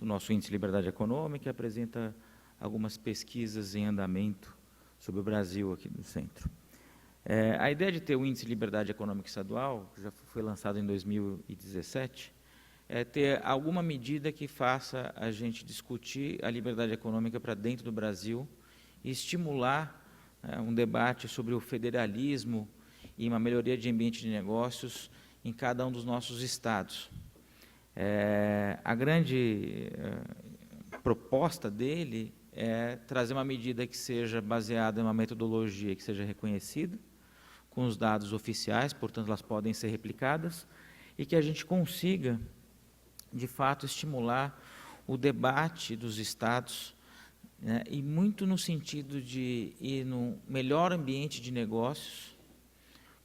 do nosso Índice de Liberdade Econômica e apresenta algumas pesquisas em andamento sobre o Brasil aqui no centro. A ideia de ter o Índice de Liberdade Econômica Estadual, que já foi lançado em 2017, é ter alguma medida que faça a gente discutir a liberdade econômica para dentro do Brasil e estimular um debate sobre o federalismo e uma melhoria de ambiente de negócios em cada um dos nossos estados. A grande proposta dele é trazer uma medida que seja baseada em uma metodologia que seja reconhecida, com os dados oficiais, portanto, elas podem ser replicadas, e que a gente consiga, de fato, estimular o debate dos estados, né, e muito no sentido de ir no melhor ambiente de negócios,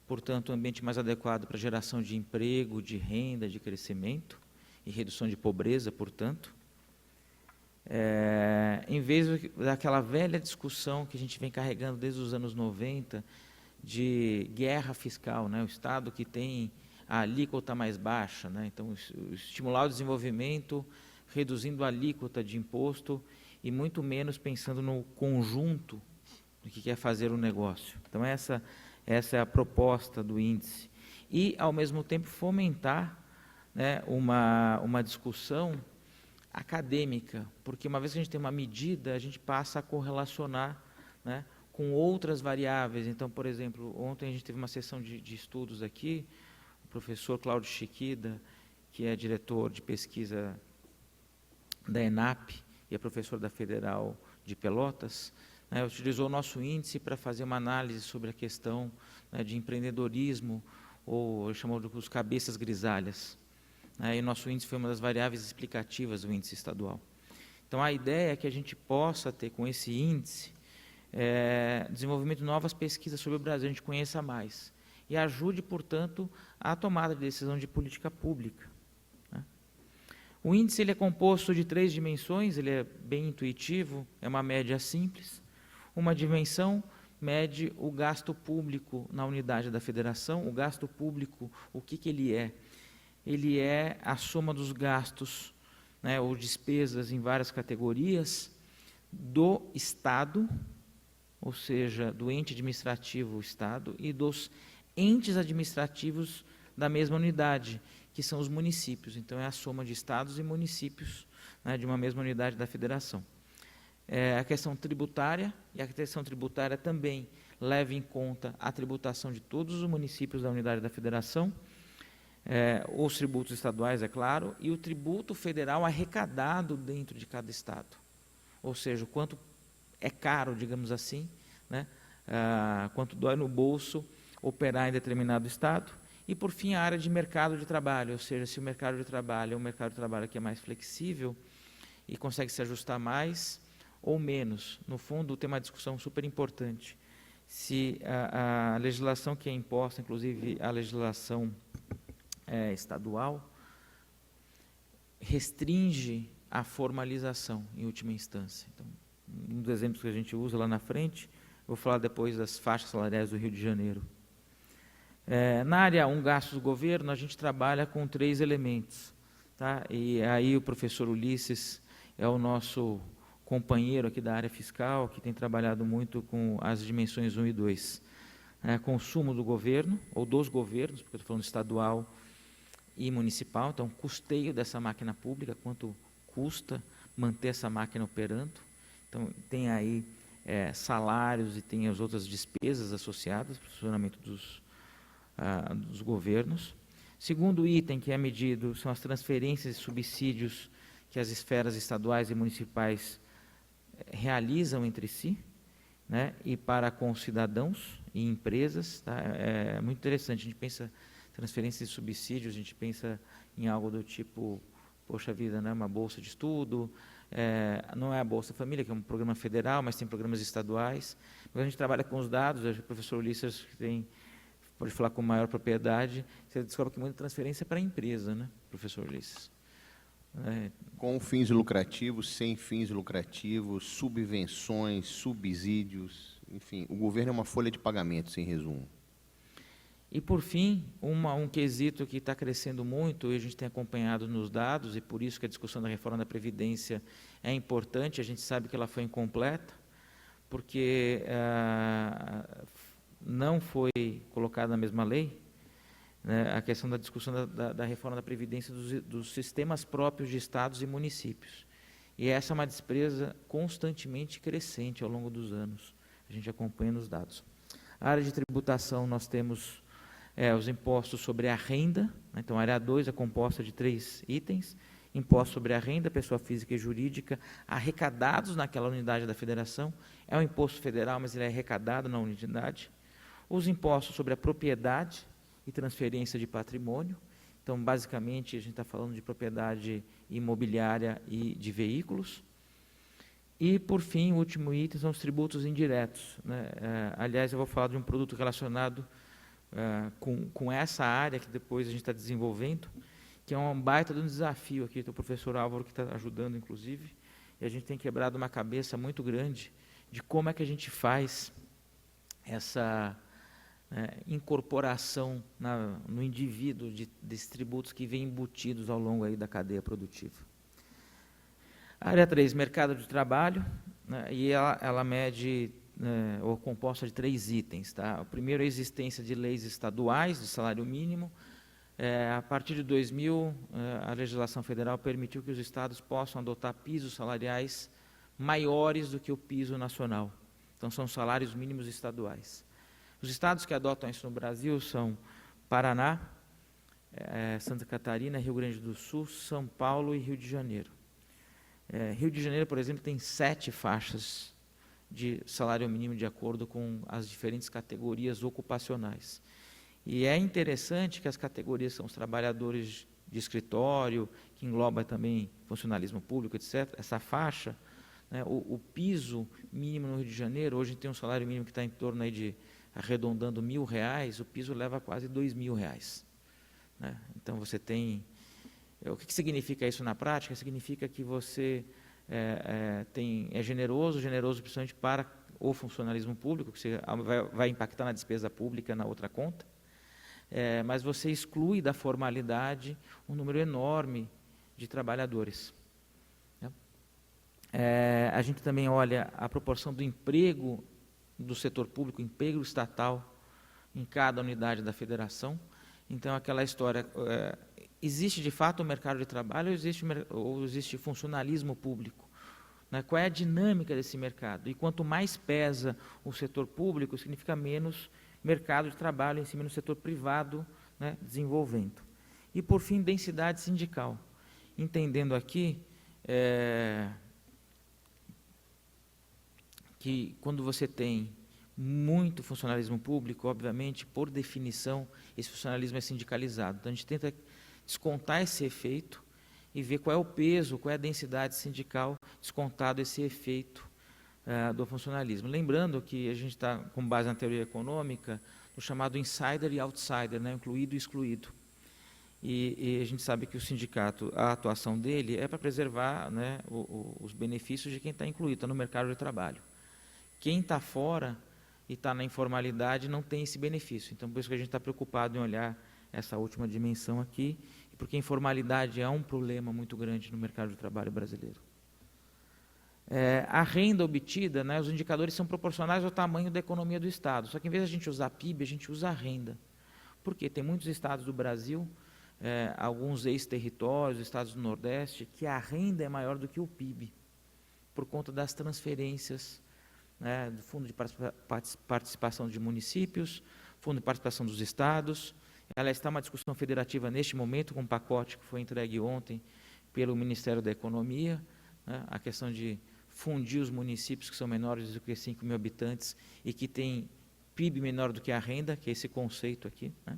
portanto, um ambiente mais adequado para a geração de emprego, de renda, de crescimento e redução de pobreza, portanto, em vez daquela velha discussão que a gente vem carregando desde os anos 90, de guerra fiscal, né? O Estado que tem a alíquota mais baixa, né? Então, estimular o desenvolvimento, reduzindo a alíquota de imposto e muito menos pensando no conjunto do que quer fazer o negócio. Então, essa é a proposta do índice. E, ao mesmo tempo, fomentar, né, uma discussão acadêmica, porque uma vez que a gente tem uma medida, a gente passa a correlacionar, né, com outras variáveis. Então, por exemplo, ontem a gente teve uma sessão de estudos aqui, o professor Cláudio Chiquida, que é diretor de pesquisa da ENAP e é professor da Federal de Pelotas, né, utilizou o nosso índice para fazer uma análise sobre a questão, né, de empreendedorismo, ou chamou de os cabeças grisalhas. E o nosso índice foi uma das variáveis explicativas do índice estadual. Então, a ideia é que a gente possa ter, com esse índice, desenvolvimento de novas pesquisas sobre o Brasil, a gente conheça mais, e ajude, portanto, a tomada de decisão de política pública, né? O índice ele é composto de 3 dimensões, ele é bem intuitivo, é uma média simples. Uma dimensão mede o gasto público na unidade da federação. O gasto público, o que ele é? Ele é a soma dos gastos, né, ou despesas em várias categorias do Estado, ou seja, do ente administrativo Estado, e dos entes administrativos da mesma unidade, que são os municípios. Então, é a soma de estados e municípios, né, de uma mesma unidade da federação. A questão tributária, e a questão tributária também leva em conta a tributação de todos os municípios da unidade da federação, os tributos estaduais, é claro, e o tributo federal arrecadado dentro de cada estado. Ou seja, o quanto é caro, digamos assim, né, quanto dói no bolso operar em determinado estado. E, por fim, a área de mercado de trabalho, ou seja, se o mercado de trabalho é um mercado de trabalho que é mais flexível e consegue se ajustar mais ou menos. No fundo, tem uma discussão super importante. Se a legislação que é imposta, inclusive a legislação estadual, restringe a formalização, em última instância. Então, um dos exemplos que a gente usa lá na frente, vou falar depois das faixas salariais do Rio de Janeiro. Na área 1, gastos do governo, a gente trabalha com 3 elementos. Tá? E aí o professor Ulisses é o nosso companheiro aqui da área fiscal, que tem trabalhado muito com as dimensões 1 e 2. Consumo do governo, ou dos governos, porque eu estou falando estadual e municipal, então custeio dessa máquina pública, quanto custa manter essa máquina operando. Então, tem aí salários e tem as outras despesas associadas para o funcionamento dos governos. Segundo item que é medido são as transferências e subsídios que as esferas estaduais e municipais realizam entre si, né, e para com os cidadãos e empresas. Tá? É muito interessante, a gente pensa transferências e subsídios, a gente pensa em algo do tipo, poxa vida, né, uma bolsa de estudo, não é a Bolsa Família, que é um programa federal, mas tem programas estaduais. Quando a gente trabalha com os dados, o professor Ulisses pode falar com maior propriedade, você descobre que muita transferência é para a empresa, né, professor Ulisses? Com fins lucrativos, sem fins lucrativos, subvenções, subsídios, enfim, o governo é uma folha de pagamentos, em resumo. E, por fim, um quesito que está crescendo muito, e a gente tem acompanhado nos dados, e por isso que a discussão da reforma da Previdência é importante, a gente sabe que ela foi incompleta, porque não foi colocada na mesma lei, né, a questão da discussão da reforma da Previdência dos sistemas próprios de estados e municípios. E essa é uma despesa constantemente crescente ao longo dos anos, a gente acompanha nos dados. A área de tributação, nós temos os impostos sobre a renda, né, então a área 2 é composta de 3 itens: imposto sobre a renda, pessoa física e jurídica, arrecadados naquela unidade da federação, é um imposto federal, mas ele é arrecadado na unidade. Os impostos sobre a propriedade e transferência de patrimônio, então basicamente a gente está falando de propriedade imobiliária e de veículos. E, por fim, o último item são os tributos indiretos, né? Aliás, eu vou falar de um produto relacionado com essa área que depois a gente está desenvolvendo, que é um baita de um desafio aqui, tem o professor Álvaro que está ajudando, inclusive, e a gente tem quebrado uma cabeça muito grande de como é que a gente faz essa incorporação no indivíduo desses tributos que vêm embutidos ao longo aí da cadeia produtiva. Área 3, mercado de trabalho, né, e ela mede, ou composta de 3 itens. Tá? O primeiro é a existência de leis estaduais de salário mínimo. A partir de 2000, a legislação federal permitiu que os estados possam adotar pisos salariais maiores do que o piso nacional. Então, são salários mínimos estaduais. Os estados que adotam isso no Brasil são Paraná, Santa Catarina, Rio Grande do Sul, São Paulo e Rio de Janeiro. Rio de Janeiro, por exemplo, tem 7 faixas de salário mínimo de acordo com as diferentes categorias ocupacionais. E é interessante que as categorias são os trabalhadores de escritório, que engloba também funcionalismo público, etc. Essa faixa, né, o piso mínimo no Rio de Janeiro, hoje tem um salário mínimo que está em torno aí de, arredondando, R$1.000, o piso leva quase R$2.000. Né? Então, você tem... O que significa isso na prática? Significa que você é generoso principalmente para o funcionalismo público, que você vai impactar na despesa pública na outra conta, mas você exclui da formalidade um número enorme de trabalhadores. Né? A gente também olha a proporção do emprego do setor público, emprego estatal, em cada unidade da federação. Então, aquela história... existe, de fato, o mercado de trabalho ou existe funcionalismo público? Né? Qual é a dinâmica desse mercado? E quanto mais pesa o setor público, significa menos mercado de trabalho em cima do setor privado, né, desenvolvendo. E, por fim, densidade sindical. Entendendo aqui que quando você tem muito funcionalismo público, obviamente, por definição, esse funcionalismo é sindicalizado. Então, a gente tenta descontar esse efeito e ver qual é o peso, qual é a densidade sindical, descontado esse efeito do funcionalismo. Lembrando que a gente está, com base na teoria econômica, no chamado insider e outsider, né, incluído e excluído. E a gente sabe que o sindicato, a atuação dele é para preservar, né, os benefícios de quem está incluído, está no mercado de trabalho. Quem está fora e está na informalidade não tem esse benefício. Então, por isso que a gente está preocupado em olhar essa última dimensão aqui, porque a informalidade é um problema muito grande no mercado de trabalho brasileiro. A renda obtida, né, os indicadores são proporcionais ao tamanho da economia do Estado, só que em vez de a gente usar PIB, a gente usa a renda. Por quê? Tem muitos estados do Brasil, alguns ex-territórios, estados do Nordeste, que a renda é maior do que o PIB, por conta das transferências, né, do Fundo de Participação de Municípios, Fundo de Participação dos Estados. Ela está uma discussão federativa neste momento, com um pacote que foi entregue ontem pelo Ministério da Economia, né, a questão de fundir os municípios que são menores do que 5.000 habitantes e que têm PIB menor do que a renda, que é esse conceito aqui. Né?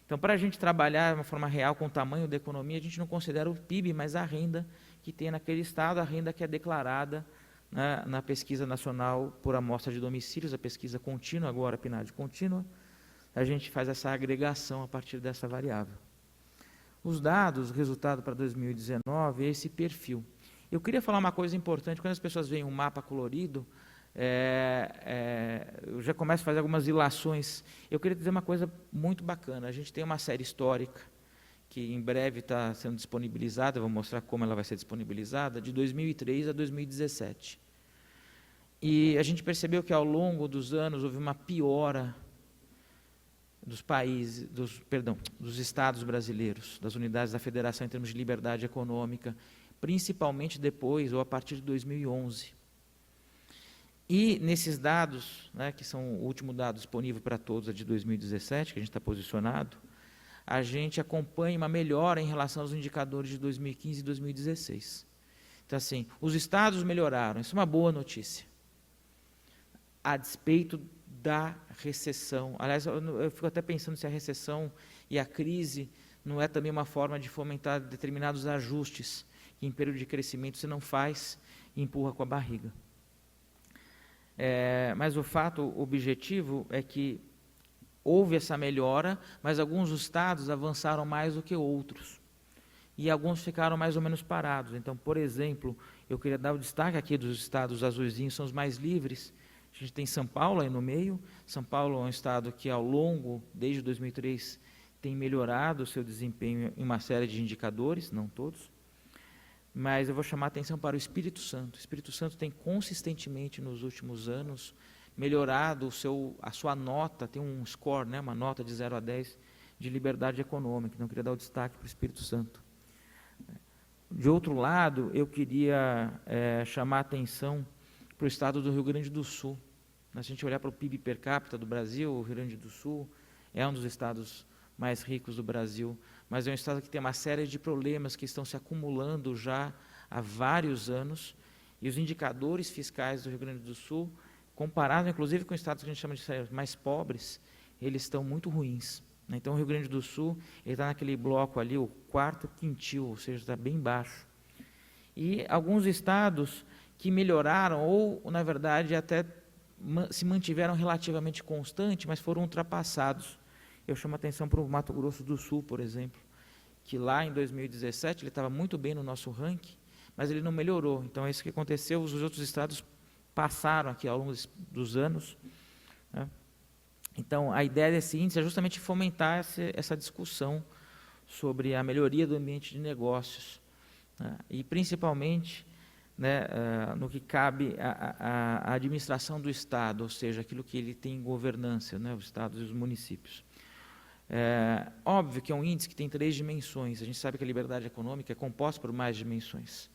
Então, para a gente trabalhar de uma forma real com o tamanho da economia, a gente não considera o PIB, mas a renda que tem naquele estado, a renda que é declarada, né, na pesquisa nacional por amostra de domicílios, a pesquisa contínua, agora a PNAD contínua, a gente faz essa agregação a partir dessa variável. Os dados, o resultado para 2019 é esse perfil. Eu queria falar uma coisa importante, quando as pessoas veem um mapa colorido, eu já começo a fazer algumas ilações. Eu queria dizer uma coisa muito bacana. A gente tem uma série histórica, que em breve está sendo disponibilizada, eu vou mostrar como ela vai ser disponibilizada, de 2003 a 2017. E a gente percebeu que ao longo dos anos houve uma piora dos estados brasileiros, das unidades da federação em termos de liberdade econômica, principalmente depois ou a partir de 2011. E nesses dados, né, que são o último dado disponível para todos, a de 2017, que a gente está posicionado, a gente acompanha uma melhora em relação aos indicadores de 2015 e 2016. Então, assim, os estados melhoraram, isso é uma boa notícia, a despeito da recessão. Aliás, eu fico até pensando se a recessão e a crise não é também uma forma de fomentar determinados ajustes, que em período de crescimento você não faz e empurra com a barriga. Mas o fato objetivo é que houve essa melhora, mas alguns estados avançaram mais do que outros. E alguns ficaram mais ou menos parados. Então, por exemplo, eu queria dar o destaque aqui dos estados azulzinhos, são os mais livres. A gente tem São Paulo aí no meio. São Paulo é um estado que, ao longo, desde 2003, tem melhorado o seu desempenho em uma série de indicadores, não todos. Mas eu vou chamar a atenção para o Espírito Santo. O Espírito Santo tem consistentemente, nos últimos anos, melhorado a sua nota, tem um score, né, uma nota de 0 a 10 de liberdade econômica. Então, eu queria dar o destaque para o Espírito Santo. De outro lado, eu queria chamar a atenção para o estado do Rio Grande do Sul. Se a gente olhar para o PIB per capita do Brasil, o Rio Grande do Sul é um dos estados mais ricos do Brasil, mas é um estado que tem uma série de problemas que estão se acumulando já há vários anos, e os indicadores fiscais do Rio Grande do Sul, comparado inclusive com estados que a gente chama de mais pobres, eles estão muito ruins. Então, o Rio Grande do Sul está naquele bloco ali, o quarto quintil, ou seja, está bem baixo. E alguns estados que melhoraram, ou, na verdade, até se mantiveram relativamente constantes, mas foram ultrapassados. Eu chamo a atenção para o Mato Grosso do Sul, por exemplo, que lá em 2017 ele estava muito bem no nosso ranking, mas ele não melhorou. Então, é isso que aconteceu, os outros estados passaram aqui ao longo dos anos, né? Então, a ideia desse índice é justamente fomentar essa discussão sobre a melhoria do ambiente de negócios, né? E, principalmente, né, no que cabe à administração do Estado, ou seja, aquilo que ele tem em governança, né, os estados e os municípios. Óbvio que é um índice que tem 3 dimensões. A gente sabe que a liberdade econômica é composta por mais dimensões.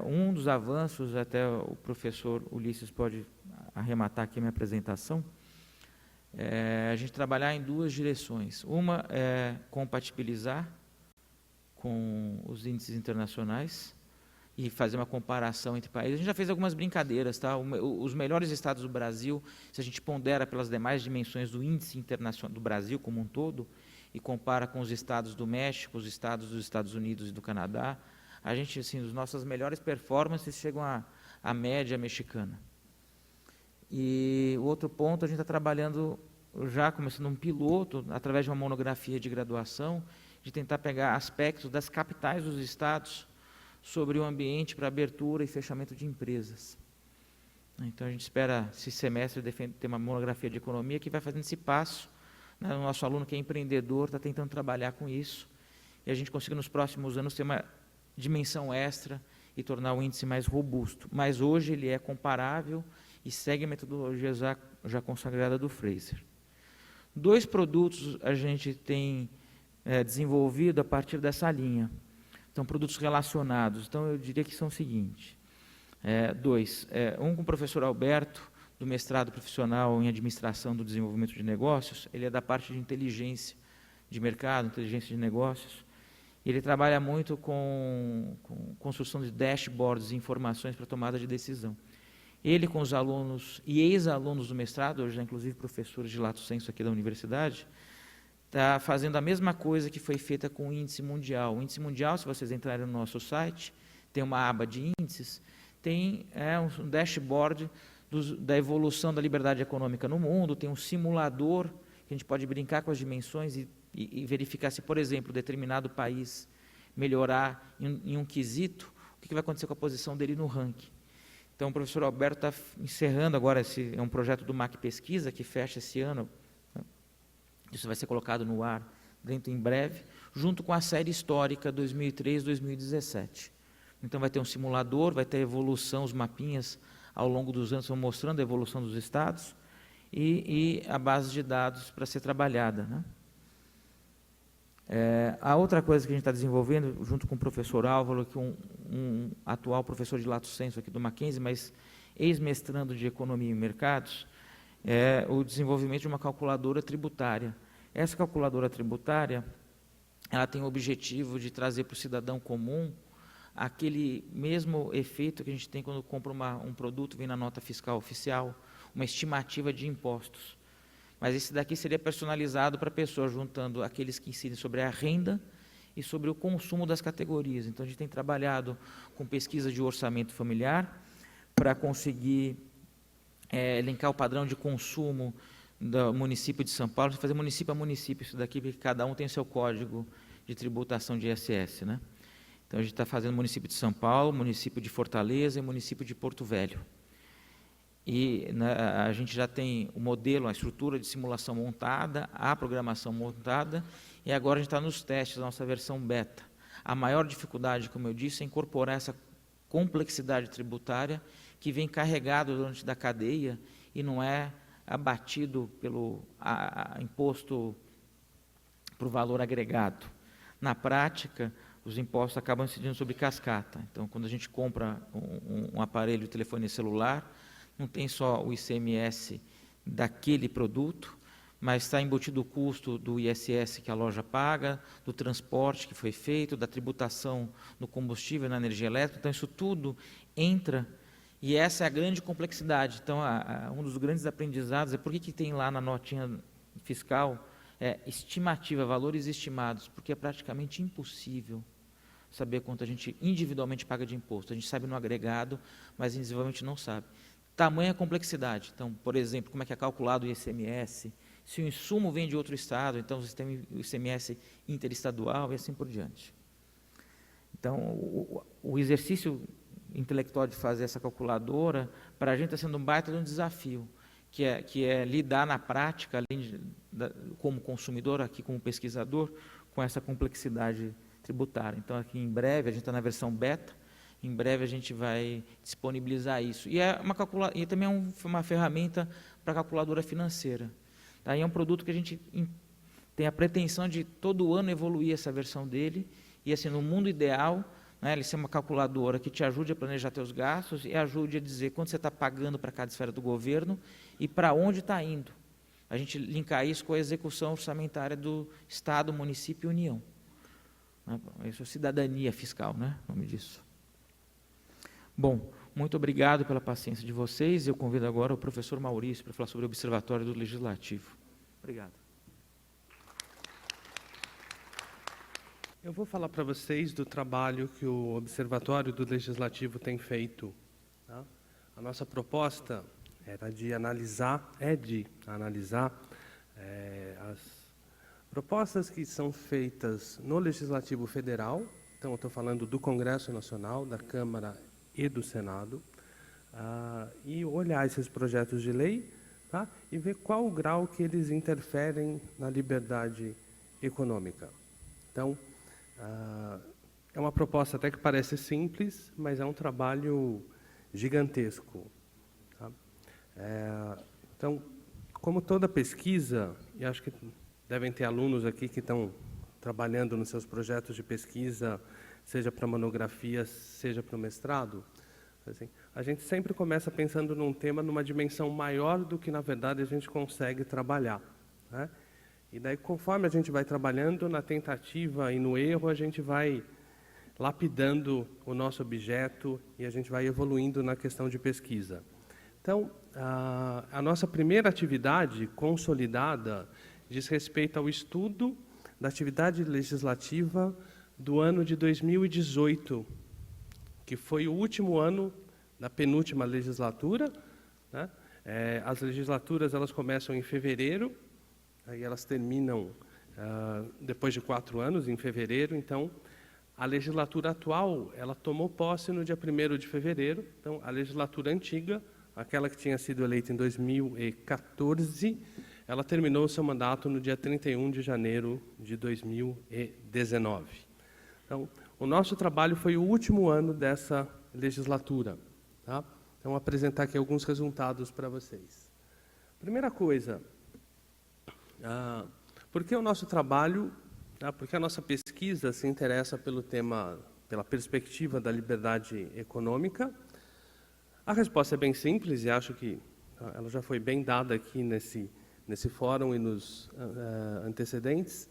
Um dos avanços, até o professor Ulisses pode arrematar aqui a minha apresentação, a gente trabalhar em 2 direções. Uma é compatibilizar com os índices internacionais e fazer uma comparação entre países. A gente já fez algumas brincadeiras, tá? Os melhores estados do Brasil, se a gente pondera pelas demais dimensões do índice internacional do Brasil como um todo, e compara com os estados do México, os estados dos Estados Unidos e do Canadá, a gente, assim, as nossas melhores performances chegam à média mexicana. E o outro ponto, a gente está trabalhando, já começando um piloto, através de uma monografia de graduação, de tentar pegar aspectos das capitais dos estados sobre o ambiente para abertura e fechamento de empresas. Então, a gente espera, esse semestre, ter uma monografia de economia que vai fazendo esse passo, né? O nosso aluno que é empreendedor está tentando trabalhar com isso, e a gente consiga, nos próximos anos, ter uma dimensão extra e tornar o índice mais robusto. Mas hoje ele é comparável e segue a metodologia já consagrada do Fraser. 2 produtos a gente tem desenvolvido a partir dessa linha. São produtos relacionados. Então, eu diria que são o seguinte: 2. Um com o professor Alberto, do mestrado profissional em administração do desenvolvimento de negócios. Ele é da parte de inteligência de mercado, inteligência de negócios. Ele trabalha muito com construção de dashboards e informações para tomada de decisão. Ele, com os alunos e ex-alunos do mestrado, hoje inclusive professores de lato sensu aqui da universidade, está fazendo a mesma coisa que foi feita com o índice mundial. O índice mundial, se vocês entrarem no nosso site, tem uma aba de índices, tem um dashboard da evolução da liberdade econômica no mundo, tem um simulador que a gente pode brincar com as dimensões e verificar se, por exemplo, determinado país melhorar em um quesito, o que vai acontecer com a posição dele no ranking. Então, o professor Alberto está encerrando agora, é um projeto do MAC Pesquisa, que fecha esse ano, né? Isso vai ser colocado no ar dentro em breve, junto com a série histórica 2003-2017. Então, vai ter um simulador, vai ter a evolução, os mapinhas ao longo dos anos vão mostrando a evolução dos estados e a base de dados para ser trabalhada, né? A outra coisa que a gente está desenvolvendo, junto com o professor Álvaro, que um atual professor de Lato Sensu aqui do Mackenzie, mas ex-mestrando de Economia e Mercados, é o desenvolvimento de uma calculadora tributária. Essa calculadora tributária, ela tem o objetivo de trazer para o cidadão comum aquele mesmo efeito que a gente tem quando compra um produto, vem na nota fiscal oficial, uma estimativa de impostos. Mas esse daqui seria personalizado para a pessoa, juntando aqueles que incidem sobre a renda e sobre o consumo das categorias. Então, a gente tem trabalhado com pesquisa de orçamento familiar para conseguir elencar o padrão de consumo do município de São Paulo, fazer município a município isso daqui, porque cada um tem seu código de tributação de ISS, né? Então, a gente está fazendo município de São Paulo, município de Fortaleza e município de Porto Velho. E a gente já tem o modelo, a estrutura de simulação montada, a programação montada, e agora a gente está nos testes da nossa versão beta. A maior dificuldade, como eu disse, é incorporar essa complexidade tributária que vem carregado durante da cadeia e não é abatido pelo imposto para o valor agregado. Na prática, os impostos acabam incidindo sobre cascata. Então, quando a gente compra um aparelho de telefonia celular, não tem só o ICMS daquele produto, mas está embutido o custo do ISS que a loja paga, do transporte que foi feito, da tributação no combustível, na energia elétrica. Então, isso tudo entra, e essa é a grande complexidade. Então, um dos grandes aprendizados é por que tem lá na notinha fiscal estimativa, valores estimados, porque é praticamente impossível saber quanto a gente individualmente paga de imposto. A gente sabe no agregado, mas individualmente não sabe. Tamanha complexidade. Então, por exemplo, como é que é calculado o ICMS, se o insumo vem de outro estado, então você tem o ICMS interestadual e assim por diante. Então, o exercício intelectual de fazer essa calculadora, para a gente está sendo um baita de um desafio, que é lidar na prática, além como consumidor, aqui como pesquisador, com essa complexidade tributária. Então, aqui em breve, a gente está na versão beta, em breve a gente vai disponibilizar isso. E também é uma ferramenta para calculadora financeira. Tá? E é um produto que a gente tem a pretensão de todo ano evoluir essa versão dele, e assim, no mundo ideal, né, ele ser uma calculadora que te ajude a planejar teus gastos e ajude a dizer quanto você está pagando para cada esfera do governo e para onde está indo. A gente linkar isso com a execução orçamentária do Estado, município e União. Isso é cidadania fiscal, né? O nome disso. Bom, muito obrigado pela paciência de vocês. Eu convido agora o professor Maurício para falar sobre o Observatório do Legislativo. Obrigado. Eu vou falar para vocês do trabalho que o Observatório do Legislativo tem feito. Tá? A nossa proposta era de analisar as propostas que são feitas no Legislativo Federal. Então, eu estou falando do Congresso Nacional, da Câmara e do Senado, e olhar esses projetos de lei, tá? E ver qual o grau que eles interferem na liberdade econômica. Então, é uma proposta até que parece simples, mas é um trabalho gigantesco. Tá? Então, como toda pesquisa, e acho que devem ter alunos aqui que estão trabalhando nos seus projetos de pesquisa, seja para monografia, seja para o mestrado, assim, a gente sempre começa pensando num tema numa dimensão maior do que, na verdade, a gente consegue trabalhar. Né? E daí, conforme a gente vai trabalhando, na tentativa e no erro, a gente vai lapidando o nosso objeto e a gente vai evoluindo na questão de pesquisa. Então, a nossa primeira atividade consolidada diz respeito ao estudo da atividade legislativa do ano de 2018, que foi o último ano da penúltima legislatura. Né? As legislaturas elas começam em fevereiro, aí elas terminam depois de 4 anos, em fevereiro. Então, A legislatura atual, ela tomou posse no dia 1º de fevereiro. Então, a legislatura antiga, aquela que tinha sido eleita em 2014, ela terminou o seu mandato no dia 31 de janeiro de 2019. Então, o nosso trabalho foi o último ano dessa legislatura. Tá? Então, vou apresentar aqui alguns resultados para vocês. Primeira coisa, por que o nosso trabalho, por que a nossa pesquisa se interessa pelo tema, pela perspectiva da liberdade econômica? A resposta é bem simples e acho que ela já foi bem dada aqui nesse fórum e nos antecedentes,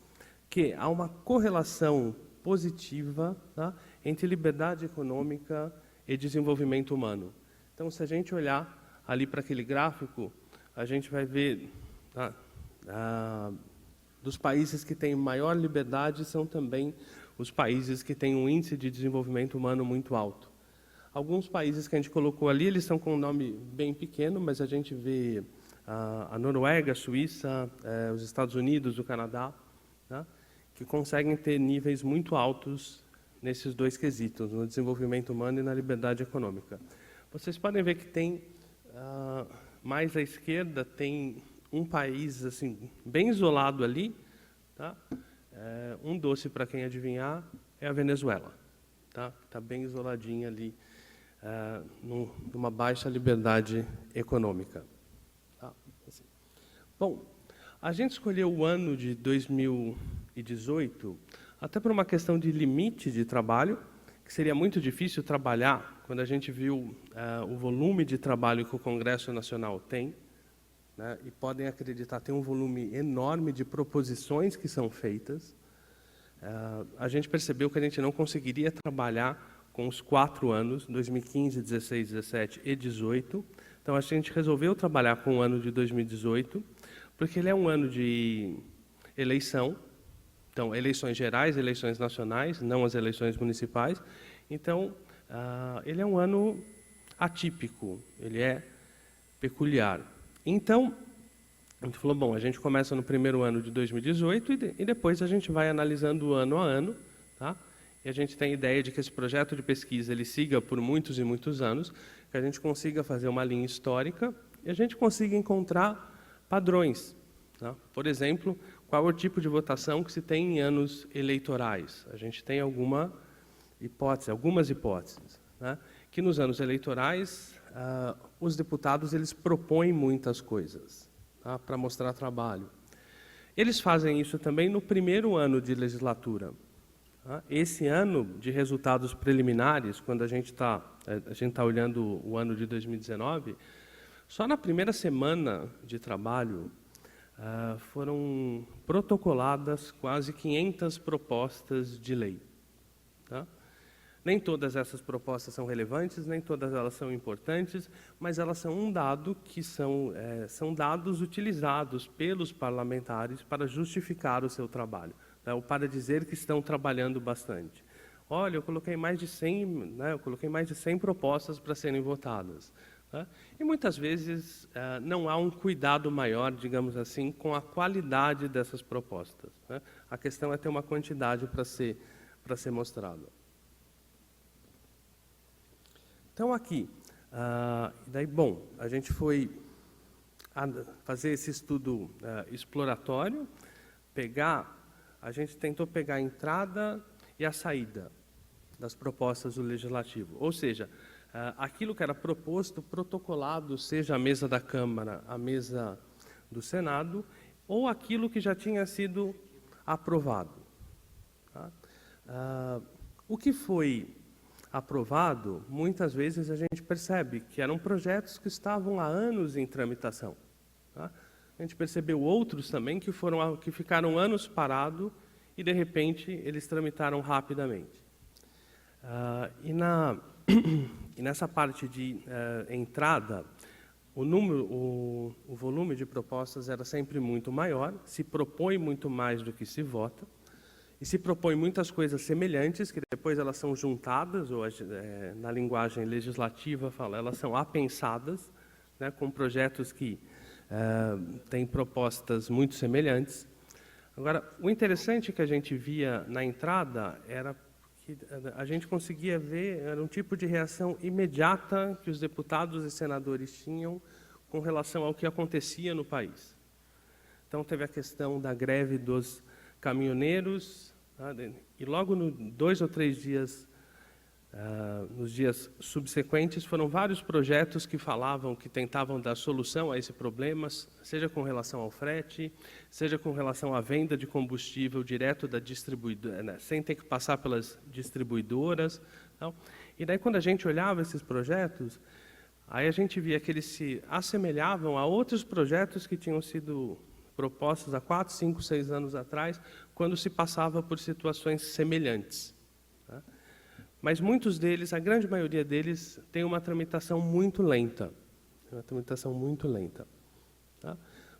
que há uma correlação positiva, tá, entre liberdade econômica e desenvolvimento humano. Então, se a gente olhar ali para aquele gráfico, a gente vai ver dos países que têm maior liberdade são também os países que têm um índice de desenvolvimento humano muito alto. Alguns países que a gente colocou ali, eles estão com um nome bem pequeno, mas a gente vê a Noruega, a Suíça, os Estados Unidos, o Canadá, né, que conseguem ter níveis muito altos nesses dois quesitos, no desenvolvimento humano e na liberdade econômica. Vocês podem ver que tem, mais à esquerda, tem um país assim, bem isolado ali, tá? Um doce para quem adivinhar é a Venezuela. Tá bem isoladinha ali, numa baixa liberdade econômica. Tá? Assim. Bom, a gente escolheu o ano de 2018 até por uma questão de limite de trabalho, que seria muito difícil trabalhar quando a gente viu o volume de trabalho que o Congresso Nacional tem, né, e podem acreditar, tem um volume enorme de proposições que são feitas. A gente percebeu que a gente não conseguiria trabalhar com os 4 anos, 2015, 16, 17 e 18. Então, a gente resolveu trabalhar com o ano de 2018, porque ele é um ano de eleição. Então, eleições gerais, eleições nacionais, não as eleições municipais. Então, ele é um ano atípico, ele é peculiar. Então, a gente falou, bom, a gente começa no primeiro ano de 2018 e depois a gente vai analisando ano a ano, tá? E a gente tem a ideia de que esse projeto de pesquisa ele siga por muitos e muitos anos, que a gente consiga fazer uma linha histórica e a gente consiga encontrar padrões. Tá? Por exemplo, qual é o tipo de votação que se tem em anos eleitorais? A gente tem algumas hipóteses, né? Que nos anos eleitorais os deputados eles propõem muitas coisas, tá? Para mostrar trabalho. Eles fazem isso também no primeiro ano de legislatura. Tá? Esse ano de resultados preliminares, quando a gente tá olhando o ano de 2019, só na primeira semana de trabalho foram protocoladas quase 500 propostas de lei. Tá? Nem todas essas propostas são relevantes, nem todas elas são importantes, mas elas são um dado que são dados utilizados pelos parlamentares para justificar o seu trabalho, tá? Ou para dizer que estão trabalhando bastante. Olha, eu coloquei mais de 100 propostas para serem votadas. Tá? E muitas vezes não há um cuidado maior, digamos assim, com a qualidade dessas propostas. Né? A questão é ter uma quantidade para ser mostrada. Então, aqui, bom, a gente foi fazer esse estudo exploratório, a gente tentou pegar a entrada e a saída das propostas do Legislativo, ou seja, aquilo que era proposto, protocolado, seja a mesa da Câmara, a mesa do Senado, ou aquilo que já tinha sido aprovado. Tá? O que foi aprovado, muitas vezes a gente percebe que eram projetos que estavam há anos em tramitação. Tá? A gente percebeu outros também que ficaram anos parados e, de repente, eles tramitaram rapidamente. E nessa parte de entrada, o volume de propostas era sempre muito maior, se propõe muito mais do que se vota, e se propõe muitas coisas semelhantes, que depois elas são juntadas, ou na linguagem legislativa fala, elas são apensadas, né, com projetos que têm propostas muito semelhantes. Agora, o interessante que a gente via na entrada era que a gente conseguia ver, era um tipo de reação imediata que os deputados e senadores tinham com relação ao que acontecia no país. Então, teve a questão da greve dos caminhoneiros, tá? E logo 2 ou 3 dias, nos dias subsequentes, foram vários projetos que falavam, que tentavam dar solução a esse problema, seja com relação ao frete, seja com relação à venda de combustível direto da distribuidora, né, sem ter que passar pelas distribuidoras. Então, e daí, quando a gente olhava esses projetos, aí a gente via que eles se assemelhavam a outros projetos que tinham sido propostos há 4, 5, 6 anos atrás, quando se passava por situações semelhantes. Tá? Mas muitos deles, a grande maioria deles, tem uma tramitação muito lenta. Tá?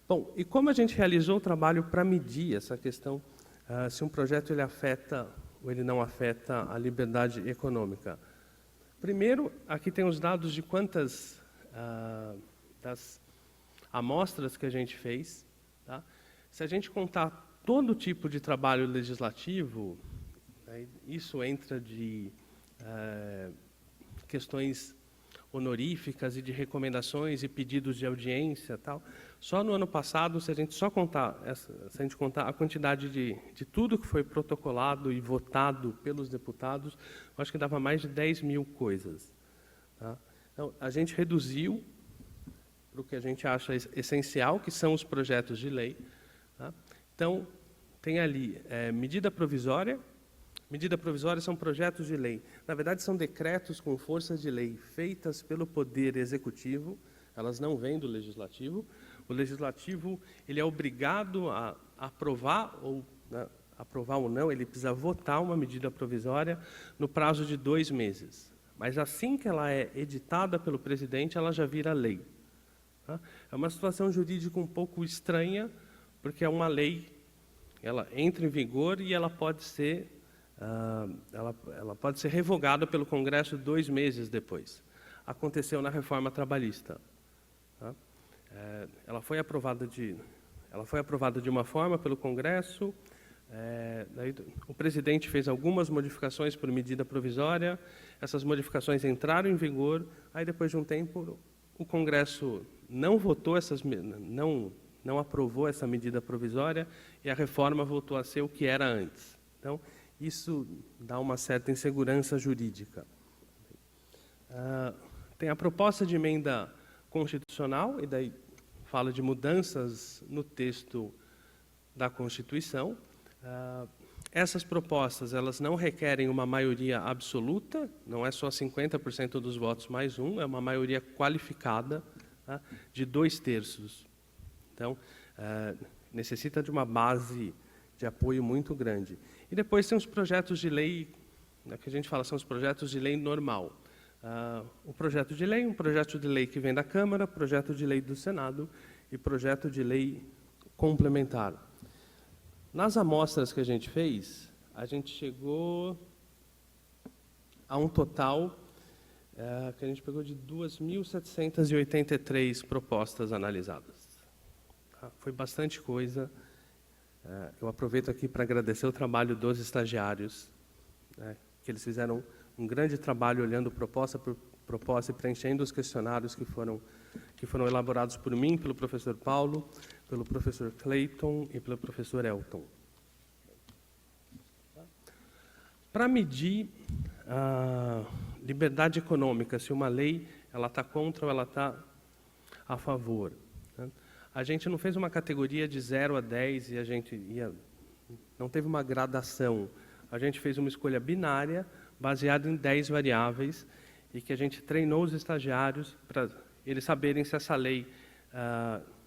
Bom, e como a gente realizou o trabalho para medir essa questão, se um projeto ele afeta ou ele não afeta a liberdade econômica? Primeiro, aqui tem os dados de quantas das amostras que a gente fez. Tá? Se a gente contar todo tipo de trabalho legislativo, isso entra de questões honoríficas e de recomendações e pedidos de audiência, tal. Só no ano passado, se a gente contar a quantidade de tudo que foi protocolado e votado pelos deputados, eu acho que dava mais de 10 mil coisas. Tá? Então, a gente reduziu para o que a gente acha essencial, que são os projetos de lei. Tá? Então, tem ali medida provisória. Medida provisória são projetos de lei. Na verdade, são decretos com força de lei feitas pelo Poder Executivo, elas não vêm do Legislativo. O Legislativo ele é obrigado a aprovar, aprovar ou não, ele precisa votar uma medida provisória no prazo de 2 meses. Mas assim que ela é editada pelo presidente, ela já vira lei. Tá? É uma situação jurídica um pouco estranha, porque é uma lei, ela entra em vigor e ela pode ser revogada pelo Congresso 2 meses depois. Aconteceu na reforma trabalhista. Tá? Ela foi aprovada de uma forma pelo Congresso, daí o presidente fez algumas modificações por medida provisória, essas modificações entraram em vigor, aí depois de um tempo o Congresso não votou não aprovou essa medida provisória e a reforma voltou a ser o que era antes. Então, isso dá uma certa insegurança jurídica. Tem a proposta de emenda constitucional, e daí fala de mudanças no texto da Constituição. Essas propostas elas não requerem uma maioria absoluta, não é só 50% dos votos mais um, é uma maioria qualificada, tá, de 2/3. Então, necessita de uma base de apoio muito grande. E depois tem os projetos de lei, que a gente fala, são os projetos de lei normal. Um projeto de lei que vem da Câmara, projeto de lei do Senado e projeto de lei complementar. Nas amostras que a gente fez, a gente chegou a um total que a gente pegou de 2.783 propostas analisadas. Tá? Foi bastante coisa. Eu aproveito aqui para agradecer o trabalho dos estagiários, que eles fizeram um grande trabalho olhando proposta por proposta e preenchendo os questionários que foram elaborados por mim, pelo professor Paulo, pelo professor Clayton e pelo professor Elton. Para medir a liberdade econômica, se uma lei está contra ou ela está a favor, né? A gente não fez uma categoria de 0 a 10 e não teve uma gradação. A gente fez uma escolha binária, baseada em 10 variáveis, e que a gente treinou os estagiários para eles saberem se essa lei,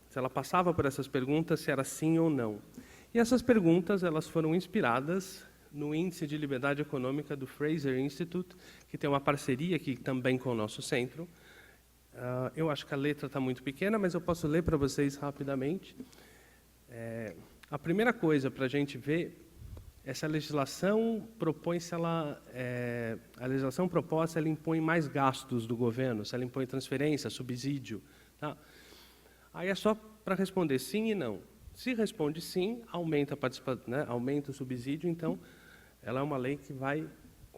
se ela passava por essas perguntas, se era sim ou não. E essas perguntas elas foram inspiradas no Índice de Liberdade Econômica do Fraser Institute, que tem uma parceria aqui também com o nosso centro. Eu acho que a letra está muito pequena, mas eu posso ler para vocês rapidamente. A primeira coisa para a gente ver é se a legislação a legislação proposta ela impõe mais gastos do governo, se ela impõe transferência, subsídio. Tá? Aí é só para responder sim e não. Se responde sim, aumenta a participação, né, aumenta o subsídio, então ela é uma lei que vai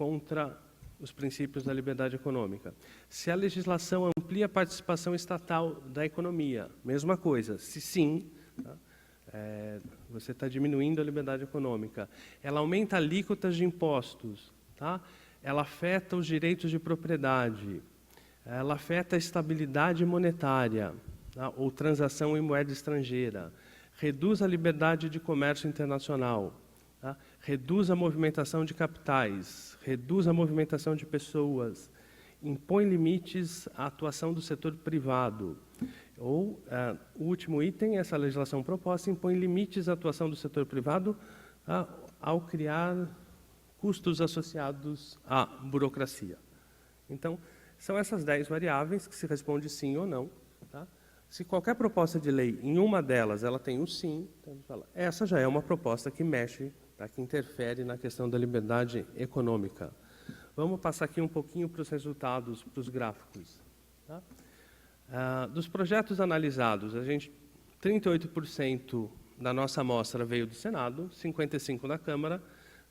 contra os princípios da liberdade econômica. Se a legislação amplia a participação estatal da economia, mesma coisa. Se sim, tá? Você está diminuindo a liberdade econômica. Ela aumenta alíquotas de impostos, tá? Ela afeta os direitos de propriedade, ela afeta a estabilidade monetária, tá? Ou transação em moeda estrangeira, reduz a liberdade de comércio internacional, tá? Reduz a movimentação de capitais, reduz a movimentação de pessoas, impõe limites à atuação do setor privado. Ou, o último item, essa legislação proposta impõe limites à atuação do setor privado ao criar custos associados à burocracia. Então, são essas 10 variáveis que se responde sim ou não. Tá? Se qualquer proposta de lei, em uma delas, ela tem o sim, então, essa já é uma proposta que mexe, tá? Que interfere na questão da liberdade econômica. Vamos passar aqui um pouquinho para os resultados, para os gráficos. Tá? Dos projetos analisados, 38% da nossa amostra veio do Senado, 55% da Câmara,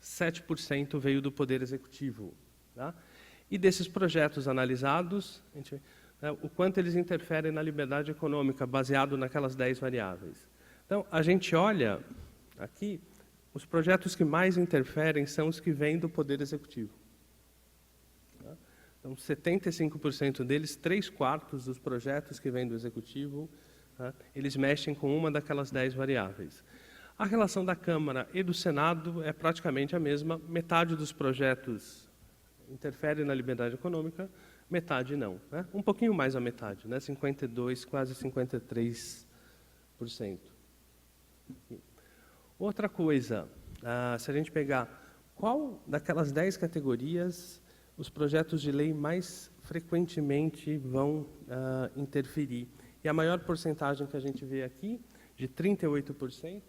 7% veio do Poder Executivo. Tá? E desses projetos analisados, o quanto eles interferem na liberdade econômica, baseado naquelas 10 variáveis. Então, a gente olha aqui, os projetos que mais interferem são os que vêm do Poder Executivo. Tá? Então, 75% deles, 3/4 dos projetos que vêm do Executivo, tá? Eles mexem com uma daquelas 10 variáveis. A relação da Câmara e do Senado é praticamente a mesma. Metade dos projetos interfere na liberdade econômica, metade não. Né? Um pouquinho mais a metade, né? 52%, quase 53%. Outra coisa, se a gente pegar qual daquelas 10 categorias os projetos de lei mais frequentemente vão interferir. E a maior porcentagem que a gente vê aqui, de 38%,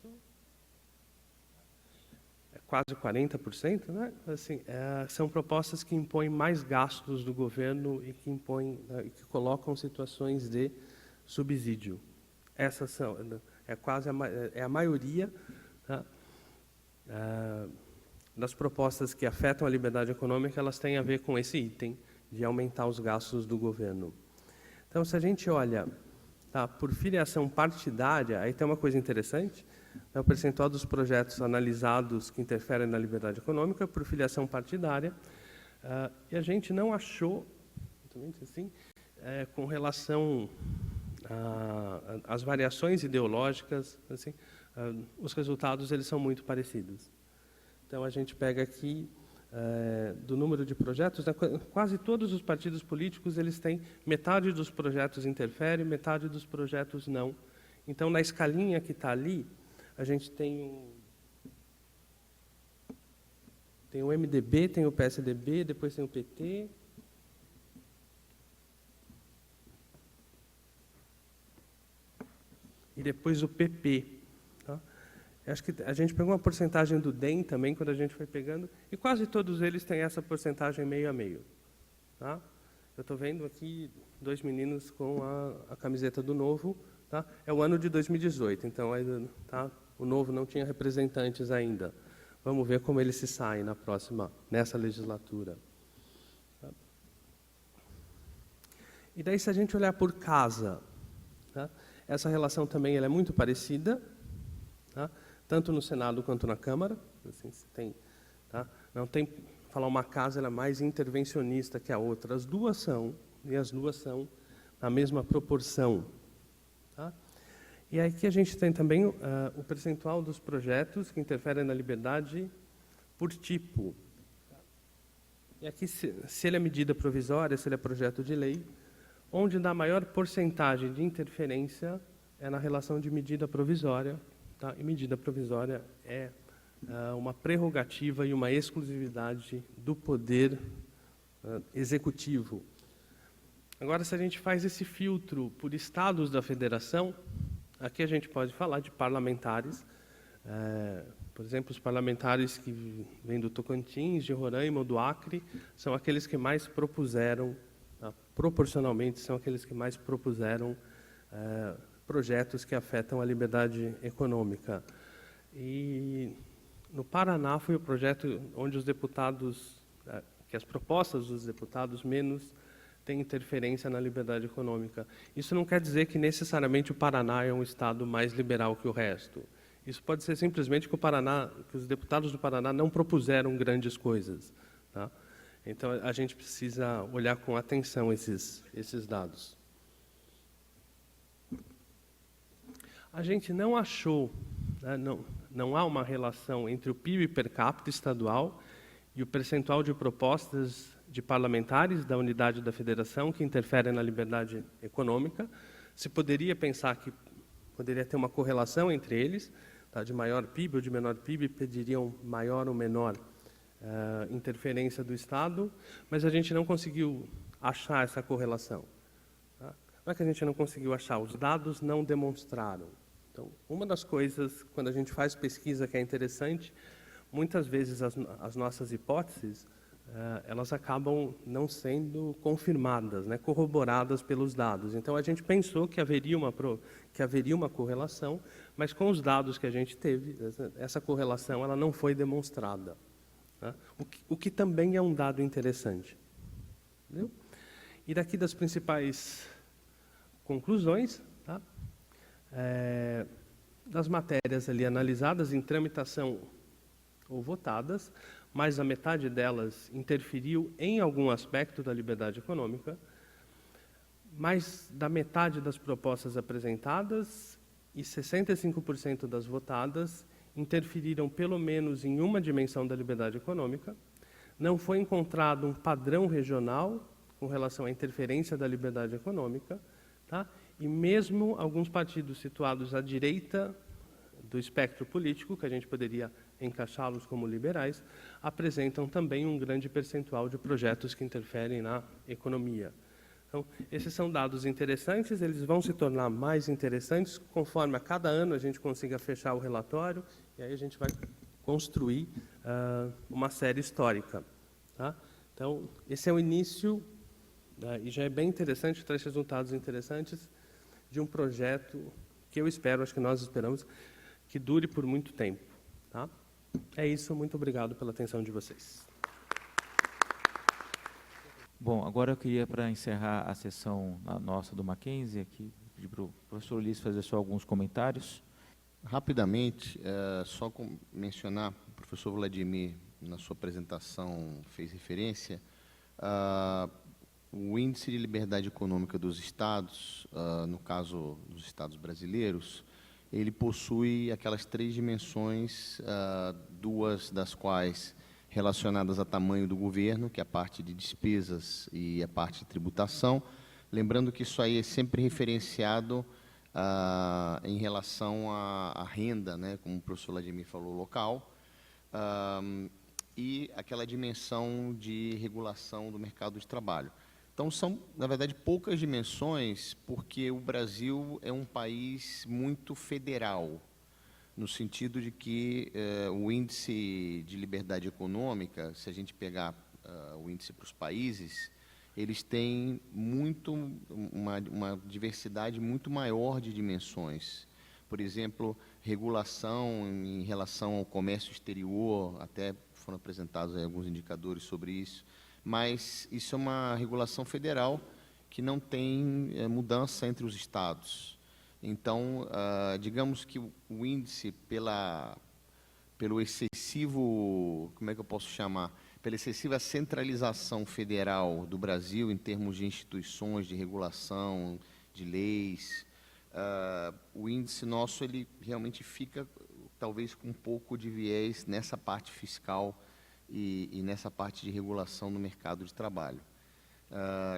quase 40%, né? Assim, são propostas que impõem mais gastos do governo e que que colocam situações de subsídio. Essas são, quase a maioria, tá? Das propostas que afetam a liberdade econômica, elas têm a ver com esse item de aumentar os gastos do governo. Então, se a gente olha, tá, por filiação partidária, aí tem uma coisa interessante. O percentual dos projetos analisados que interferem na liberdade econômica por filiação partidária, e a gente não achou, assim, com relação às variações ideológicas, assim, os resultados eles são muito parecidos. Então, a gente pega aqui, do número de projetos, né, quase todos os partidos políticos eles têm metade dos projetos interfere, metade dos projetos não. Então, na escalinha que está ali, a gente tem o MDB, tem o PSDB, depois tem o PT. E depois o PP. Tá? Acho que a gente pegou uma porcentagem do DEM também, quando a gente foi pegando, e quase todos eles têm essa porcentagem meio a meio. Tá? Eu estou vendo aqui 2 meninos com a camiseta do Novo. Tá? É o ano de 2018, então tá? O Novo não tinha representantes ainda. Vamos ver como eles se saem nessa legislatura. Tá? E daí, se a gente olhar por casa, tá? Essa relação também ela é muito parecida, tá? Tanto no Senado quanto na Câmara. Assim, tá? Não tem falar uma casa ela é mais intervencionista que a outra. As duas são na mesma proporção. Tá? E aqui a gente tem também o percentual dos projetos que interferem na liberdade por tipo. E aqui, se ele é medida provisória, se ele é projeto de lei, onde dá maior porcentagem de interferência é na relação de medida provisória. Tá? E medida provisória é uma prerrogativa e uma exclusividade do poder executivo. Agora, se a gente faz esse filtro por estados da federação, aqui a gente pode falar de parlamentares, por exemplo, os parlamentares que vêm do Tocantins, de Roraima ou do Acre, são aqueles que mais propuseram, proporcionalmente, são aqueles que mais propuseram projetos que afetam a liberdade econômica. E no Paraná foi o projeto onde os deputados que as propostas dos deputados menos têm interferência na liberdade econômica. Isso não quer dizer que necessariamente o Paraná é um estado mais liberal que o resto. Isso pode ser simplesmente que que os deputados do Paraná não propuseram grandes coisas, tá? Então a gente precisa olhar com atenção esses dados. A gente não achou, né, não há uma relação entre o PIB per capita estadual e o percentual de propostas de parlamentares da unidade da federação que interferem na liberdade econômica. Se poderia pensar que poderia ter uma correlação entre eles, tá, de maior PIB ou de menor PIB pediriam maior ou menor interferência do Estado, mas a gente não conseguiu achar essa correlação. Tá? Não é que a gente não conseguiu achar, os dados não demonstraram. Então, uma das coisas, quando a gente faz pesquisa que é interessante, muitas vezes as nossas hipóteses, elas acabam não sendo confirmadas, né, corroboradas pelos dados. Então, a gente pensou que haveria uma correlação, mas com os dados que a gente teve, essa correlação ela não foi demonstrada. Tá? O que também é um dado interessante. Entendeu? E daqui das principais conclusões, tá? Das matérias ali analisadas em tramitação ou votadas, mais da metade delas interferiu em algum aspecto da liberdade econômica, mais da metade das propostas apresentadas e 65% das votadas interferiram pelo menos em uma dimensão da liberdade econômica. Não foi encontrado um padrão regional com relação à interferência da liberdade econômica, tá? E mesmo alguns partidos situados à direita do espectro político, que a gente poderia encaixá-los como liberais, apresentam também um grande percentual de projetos que interferem na economia. Então, esses são dados interessantes, eles vão se tornar mais interessantes conforme a cada ano a gente consiga fechar o relatório, e aí a gente vai construir uma série histórica. Tá? Então, esse é o início, e já é bem interessante, traz resultados interessantes, de um projeto que eu espero, acho que nós esperamos, que dure por muito tempo. Tá? É isso, muito obrigado pela atenção de vocês. Bom, agora eu queria, para encerrar a sessão nossa do Mackenzie, aqui, pedir para o professor Ulisses fazer só alguns comentários. Rapidamente, só mencionar, o professor Vladimir, na sua apresentação, fez referência, o Índice de Liberdade Econômica dos Estados, no caso dos Estados brasileiros, ele possui aquelas 3 dimensões, 2 das quais relacionadas a tamanho do governo, que é a parte de despesas e a parte de tributação. Lembrando que isso aí é sempre referenciado em relação à renda, né, como o professor Vladimir falou, local, e aquela dimensão de regulação do mercado de trabalho. Então, são, na verdade, poucas dimensões, porque o Brasil é um país muito federal, no sentido de que o índice de liberdade econômica, se a gente pegar o índice para os países, eles têm uma diversidade muito maior de dimensões. Por exemplo, regulação em relação ao comércio exterior, até foram apresentados aí alguns indicadores sobre isso, mas isso é uma regulação federal que não tem mudança entre os estados. Então, digamos que o índice, pelo excessivo, como é que eu posso chamar? Pela excessiva centralização federal do Brasil em termos de instituições de regulação, de leis, o índice nosso ele realmente fica, talvez, com um pouco de viés nessa parte fiscal e nessa parte de regulação do mercado de trabalho.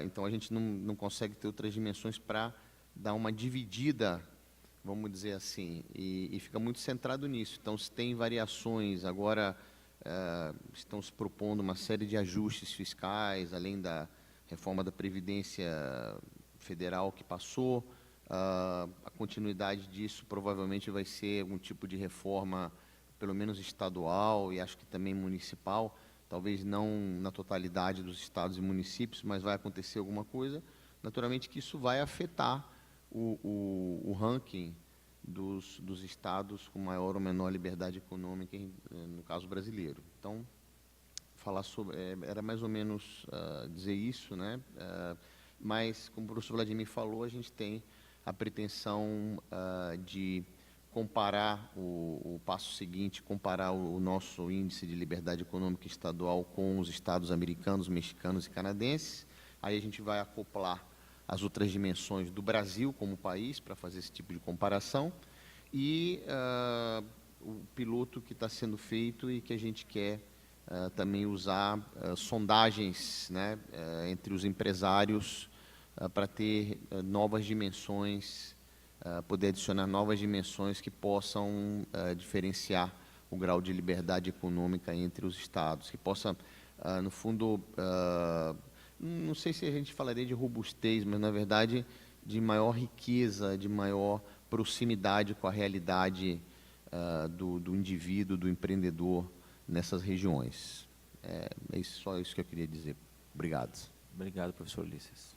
Então, a gente não consegue ter outras dimensões para dar uma dividida, vamos dizer assim, e fica muito centrado nisso. Então, se tem variações, agora estão se propondo uma série de ajustes fiscais, além da reforma da Previdência Federal que passou, a continuidade disso provavelmente vai ser algum tipo de reforma, pelo menos estadual e acho que também municipal, talvez não na totalidade dos estados e municípios, mas vai acontecer alguma coisa. Naturalmente que isso vai afetar o ranking dos estados com maior ou menor liberdade econômica, no caso brasileiro. Então, falar sobre, era mais ou menos dizer isso, né? Mas, como o professor Vladimir falou, a gente tem a pretensão de comparar o passo seguinte, comparar o nosso índice de liberdade econômica estadual com os estados americanos, mexicanos e canadenses. Aí a gente vai acoplar as outras dimensões do Brasil como país para fazer esse tipo de comparação e o piloto que está sendo feito e que a gente quer também usar sondagens, né, entre os empresários para ter novas dimensões, poder adicionar novas dimensões que possam diferenciar o grau de liberdade econômica entre os estados, que possa, no fundo, não sei se a gente falaria de robustez, mas, na verdade, de maior riqueza, de maior proximidade com a realidade do indivíduo, do empreendedor nessas regiões. Só isso que eu queria dizer. Obrigado. Obrigado, professor Ulisses.